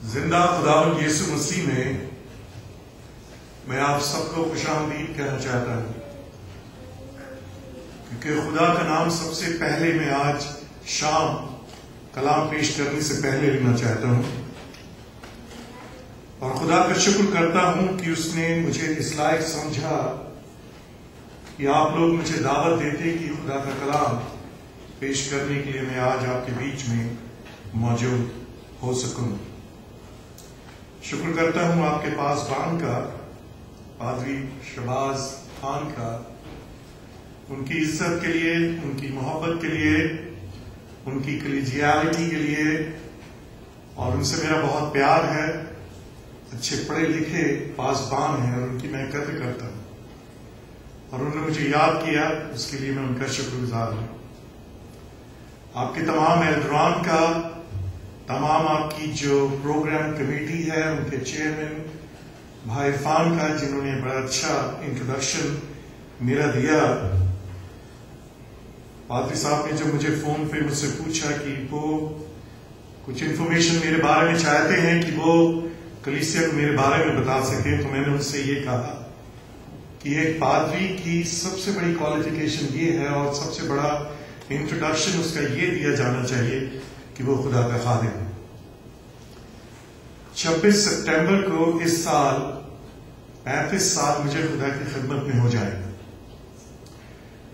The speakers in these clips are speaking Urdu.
زندہ خداوند یسوع مسیح میں آپ سب کو خوش آمدید کہنا چاہتا ہوں، کیونکہ خدا کا نام سب سے پہلے میں آج شام کلام پیش کرنے سے پہلے لینا چاہتا ہوں، اور خدا کا شکر کرتا ہوں کہ اس نے مجھے اس لائق سمجھا کہ آپ لوگ مجھے دعوت دیتے کہ خدا کا کلام پیش کرنے کے لیے میں آج آپ کے بیچ میں موجود ہو سکوں۔ شکر کرتا ہوں آپ کے پاسبان کا، پادری شہباز خان کا، ان کی عزت کے لیے، ان کی محبت کے لیے، ان کی کلیجیالٹی کے لیے، اور ان سے میرا بہت پیار ہے۔ اچھے پڑھے لکھے پاسبان ہیں اور ان کی میں قدر کرتا ہوں، اور انہوں نے مجھے یاد کیا، اس کے لیے میں ان کا شکر گزار ہوں۔ آپ کے تمام ایلڈران کا، تمام آپ کی جو پروگرام کمیٹی ہے، ان کے چیئرمین بھائی عرفان کا، جنہوں نے بڑا اچھا انٹروڈکشن میرا دیا۔ پادری صاحب نے جب مجھے فون پہ مجھ سے پوچھا کہ وہ کچھ انفارمیشن میرے بارے میں چاہتے ہیں کہ وہ کلیسیا کو میرے بارے میں بتا سکیں، تو میں نے ان سے یہ کہا کہ ایک پادری کی سب سے بڑی کوالیفیکیشن یہ ہے اور سب سے بڑا انٹروڈکشن اس کا یہ دیا جانا چاہیے کہ وہ خدا کا خادم ہے۔ 26 سپٹمبر کو اس سال 35 سال مجھے خدا کی خدمت میں ہو جائے گا،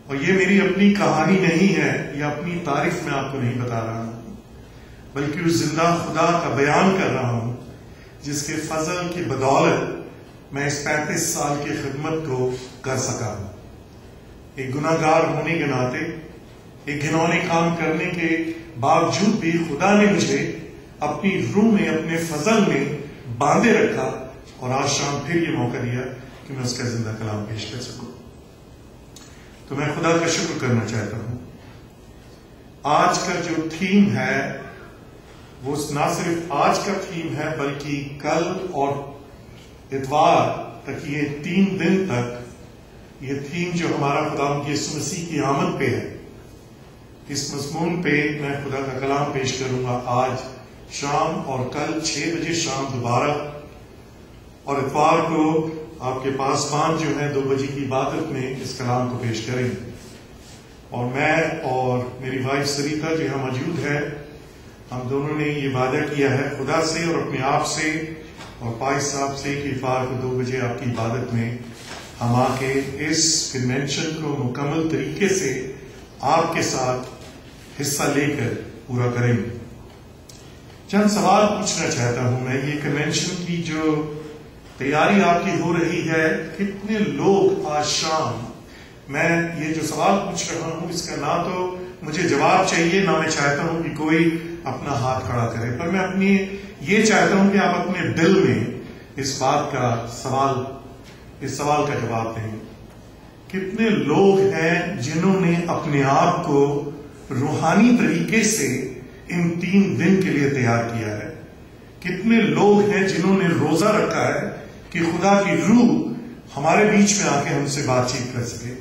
اور یہ میری اپنی کہانی نہیں ہے یا اپنی تعریف میں آپ کو نہیں بتا رہا ہوں، بلکہ اس زندہ خدا کا بیان کر رہا ہوں جس کے فضل کی بدولت میں اس 35 سال کی خدمت کو کر سکا ہوں۔ ایک گناہ گار ہونے کے ناطے، ایک گھنونے کام کرنے کے باوجود بھی خدا نے مجھے اپنی روح میں، اپنے فضل میں باندھے رکھا، اور آج شام پھر یہ موقع دیا کہ میں اس کا زندہ کلام پیش کر سکوں۔ تو میں خدا کا شکر کرنا چاہتا ہوں۔ آج کا جو تھیم ہے وہ نہ صرف آج کا تھیم ہے، بلکہ کل اور اتوار تک، یہ 3 دن تک یہ تھیم جو ہمارا خداوند یسوع مسیح کی آمد پہ ہے، اس مضمون پہ میں خدا کا کلام پیش کروں گا آج شام، اور کل 6 بجے شام دوبارہ، اور اتوار کو آپ کے پاسبان جو ہے 2 بجے کی عبادت میں اس کلام کو پیش کریں گے۔ اور میں اور میری وائف سریتا جو یہاں موجود ہے، ہم دونوں نے یہ وعدہ کیا ہے خدا سے اور اپنے آپ سے اور پائی صاحب سے کہ اتوار کو 2 بجے آپ کی عبادت میں ہم آ کے اس کنونشن کو مکمل طریقے سے آپ کے ساتھ حصہ لے کر پورا کریں گے۔ چند سوال پوچھنا چاہتا ہوں میں۔ یہ کنونشن کی جو تیاری آپ کی ہو رہی ہے، کتنے لوگ آج شام، میں یہ جو سوال پوچھ رہا ہوں اس کا نہ تو مجھے جواب چاہیے، نہ میں چاہتا ہوں کہ کوئی اپنا ہاتھ کھڑا کرے، پر میں اپنی یہ چاہتا ہوں کہ آپ اپنے دل میں اس بات کا اس سوال کا جواب دیں۔ کتنے لوگ ہیں جنہوں نے اپنے آپ کو روحانی طریقے سے ان 3 دن کے لیے تیار کیا ہے؟ کتنے لوگ ہیں جنہوں نے روزہ رکھا ہے کہ خدا کی روح ہمارے بیچ میں آ کے ہم سے بات چیت کر سکے؟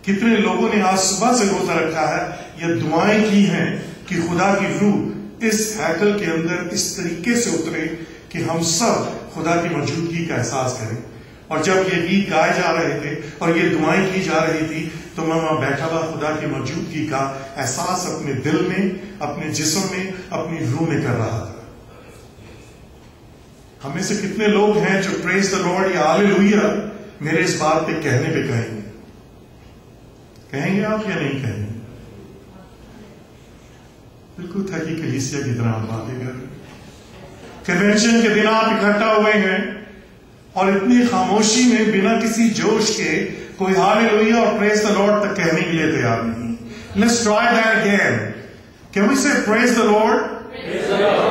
کتنے لوگوں نے آج صبح سے روزہ رکھا ہے یا دعائیں کی ہیں کہ خدا کی روح اس ہیکل کے اندر اس طریقے سے اترے کہ ہم سب خدا کی موجودگی کا احساس کریں؟ اور جب یہ گیت گائے جا رہے تھے اور یہ دعائیں کی جا رہی تھی تو میں وہاں بیٹھا ہوا خدا کی موجودگی کا احساس اپنے دل میں، اپنے جسم میں، اپنی روح میں کر رہا تھا۔ ہم میں سے کتنے لوگ ہیں جو پریز دی لارڈ یا ہاللویا میرے اس بات پہ کہنے پہ کہیں گے؟ کہیں گے آپ یا نہیں کہیں گے؟ بالکل تھکی کلیسیا کی طرح ہم باتیں کر رہے ہیں۔ کنونشن کے دن آپ اکٹھا ہوئے ہیں اور اتنی خاموشی میں بنا کسی جوش کے کوئی ہاللویا اور پریز دی لارڈ تک کہنے کے لیے تیار نہیں۔ Let's try that again. Can we say praise the Lord?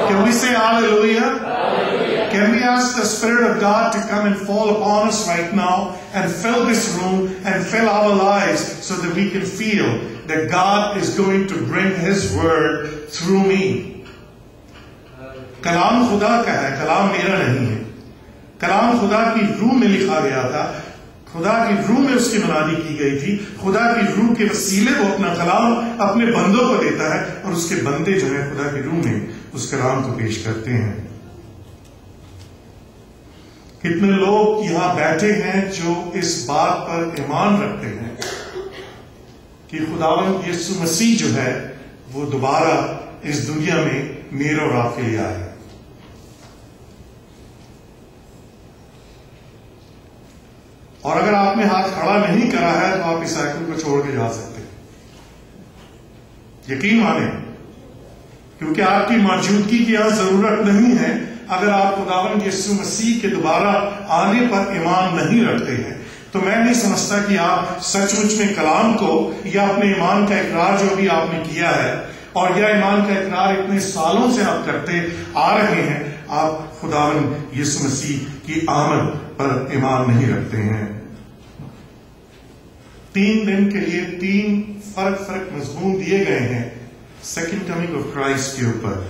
Can we say hallelujah? Can we ask the Spirit of God to come and fall upon us right now and fill this room and fill our lives so that we can feel that God is going to bring His word through me? کلام خدا کا ہے، کلام میرا نہیں ہے۔ کلام خدا کی روح میں لکھا گیا تھا، خدا کی روح میں اس کی منادی کی گئی تھی۔ خدا کی روح کے وسیلے وہ اپنا کلام اپنے بندوں کو دیتا ہے، اور اس کے بندے جو ہیں خدا کی روح میں اس کلام کو پیش کرتے ہیں۔ کتنے لوگ یہاں بیٹھے ہیں جو اس بات پر ایمان رکھتے ہیں کہ خداوند یسوع مسیح جو ہے وہ دوبارہ اس دنیا میں میرے اور آپ کے لیے آئے. اور اگر آپ نے ہاتھ کھڑا نہیں کرا ہے تو آپ اس سائیکل کو چھوڑ کے جا سکتے ہیں. یقین مانیں، کیونکہ آپ کی موجودگی کی یہاں ضرورت نہیں ہے اگر آپ خداوند یسوع مسیح کے دوبارہ آنے پر ایمان نہیں رکھتے ہیں. تو میں نہیں سمجھتا کہ آپ سچ مچ میں کلام کو یا اپنے ایمان کا اقرار جو بھی آپ نے کیا ہے اور یا ایمان کا اقرار اتنے سالوں سے آپ کرتے آ رہے ہیں، آپ خداوند یسوع مسیح کی آمد پر ایمان نہیں رکھتے ہیں. 3 دن کے لیے 3 فرق مضمون دیے گئے ہیں سیکنڈ کمنگ آف کرائسٹ کے اوپر.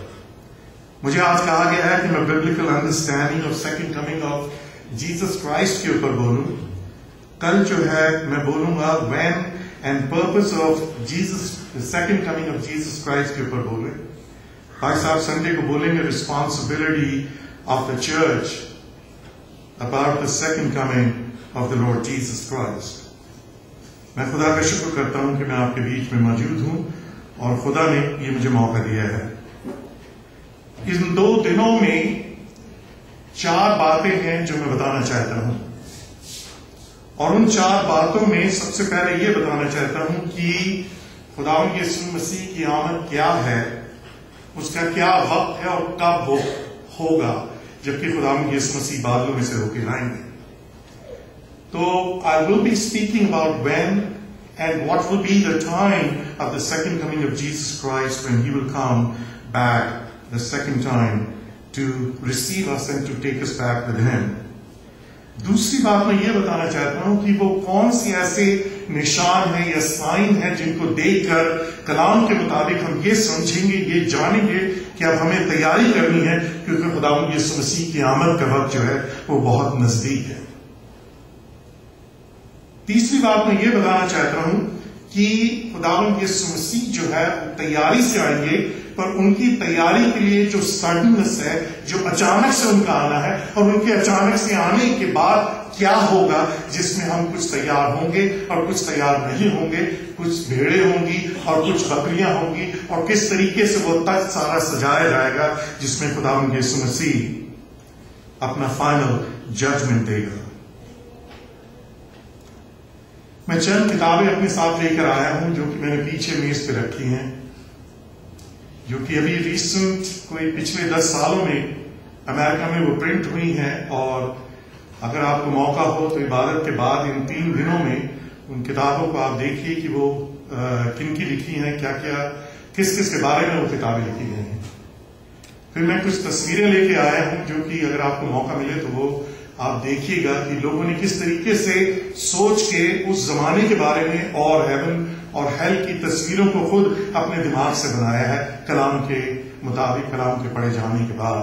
مجھے آج کہا گیا ہے کہ میں biblical understanding of second coming of Jesus Christ کے اوپر بولوں. کل جو ہے میں بولوں گا when and purpose of Jesus second coming of Jesus Christ کے اوپر بولیں. بھائی صاحب سنڈے کو بولیں گے responsibility of the church about the second coming of the Lord Jesus Christ. میں خدا کا شکر کرتا ہوں کہ میں آپ کے بیچ میں موجود ہوں اور خدا نے یہ مجھے موقع دیا ہے. ان 2 دنوں میں 4 باتیں ہیں جو میں بتانا چاہتا ہوں، اور ان 4 باتوں میں سب سے پہلے یہ بتانا چاہتا ہوں کہ خداوند یسوع مسیح کی آمد کیا ہے، اس کا کیا وقت ہے اور کب وہ ہوگا جبکہ خداوند یسوع مسیح بادلوں میں سے ہو کے لائیں گے. تو I will be speaking about when and what will be the time of the second coming of Jesus Christ when He will come back the second time to receive us and to take us back with Him. دوسری بات میں یہ بتانا چاہتا ہوں کہ وہ کون سی ایسے نشان ہیں یا سائن ہیں جن کو دیکھ کر کلام کے مطابق ہم یہ سمجھیں گے، یہ جانیں گے کہ اب ہمیں تیاری کرنی ہے کیونکہ خداوند یسوع مسیح کی آمد کا وقت جو ہے وہ بہت نزدیک ہے. تیسری بات میں یہ بتانا چاہتا ہوں کہ خداوند یسوع مسیح جو ہے تیاری سے آئیں گے، پر ان کی تیاری کے لیے جو سڈننس ہے، جو اچانک سے ان کا آنا ہے، اور ان کے اچانک سے آنے کے بعد کیا ہوگا جس میں ہم کچھ تیار ہوں گے اور کچھ تیار نہیں ہوں گے، کچھ بھیڑیں ہوں گی اور کچھ بکریاں ہوں گی، اور کس طریقے سے وہ تخت سارا سجایا جائے گا جس میں خداوند یسوع مسیح اپنا فائنل ججمنٹ دے گا. میں چند کتابیں اپنے ساتھ لے کر آیا ہوں جو کہ میں نے پیچھے میز پہ رکھی ہیں، جو کہ ابھی ریسنٹ کوئی پچھلے 10 سالوں میں امریکہ میں وہ پرنٹ ہوئی ہیں. اور اگر آپ کو موقع ہو تو عبادت کے بعد ان 3 دنوں میں ان کتابوں کو آپ دیکھیے کہ وہ کن کی لکھی ہیں، کیا کیا کس کس کے بارے میں وہ کتابیں لکھی گئی ہیں. پھر میں کچھ تصویریں لے کے آیا ہوں جو کہ اگر آپ کو موقع ملے تو وہ آپ دیکھیے گا کہ لوگوں نے کس طریقے سے سوچ کے اس زمانے کے بارے میں اور ہیون اور ہیل کی تصویروں کو خود اپنے دماغ سے بنایا ہے کلام کے مطابق، کلام کے پڑھے جانے کے بعد.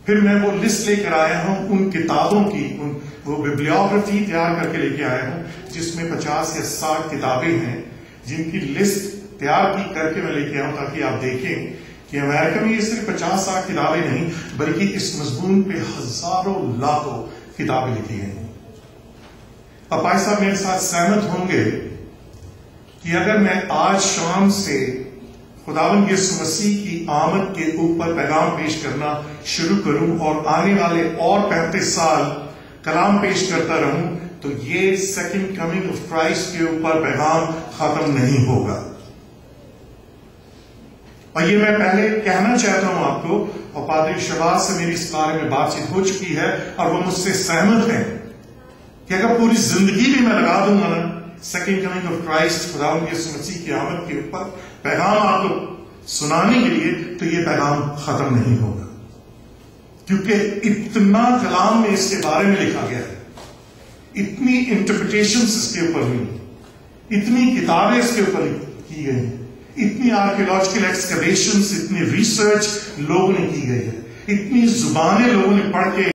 پھر میں وہ لسٹ لے کر آیا ہوں ان کتابوں کی، وہ ببلیوگرافی تیار کر کے لے کے آیا ہوں جس میں 50 یا 60 کتابیں ہیں جن کی لسٹ تیار کی کر کے میں لے کے آؤں تاکہ آپ دیکھیں کہ امریکہ میں یہ صرف 50-60 کتابیں نہیں بلکہ اس مضمون پہ ہزاروں لاکھوں کتابیں لکھی گئی ہیں. اب بھائی صاحب میرے ساتھ سہمت ہوں گے کہ اگر میں آج شام سے خداوند یسوع مسیح کی آمد کے اوپر پیغام پیش کرنا شروع کروں اور آنے والے اور 35 سال کلام پیش کرتا رہوں تو یہ سیکنڈ کمنگ آف کرائسٹ کے اوپر پیغام ختم نہیں ہوگا. اور یہ میں پہلے کہنا چاہتا ہوں آپ کو، اور پادری شہباز سے میری اس بارے میں بات چیت ہو چکی ہے اور وہ مجھ سے سہمت ہیں کہ اگر پوری زندگی بھی میں لگا دوں گا نا سیکنڈ کمنگ آف کرائسٹ خداوند یسوع مسیح کی آمد کے اوپر پیغام آپ کو سنانے کے لیے تو یہ پیغام ختم نہیں ہوگا، کیونکہ اتنا کلام میں اس کے بارے میں لکھا گیا ہے، اتنی انٹرپریٹیشنز اس کے اوپر ہوئی، اتنی کتابیں اس کے اوپر کی گئی ہیں، اتنی آرکیولوجیکل ایکسکیویشنز، اتنی ریسرچ لوگوں نے کی گئی ہے، اتنی زبانیں لوگوں نے پڑھ کے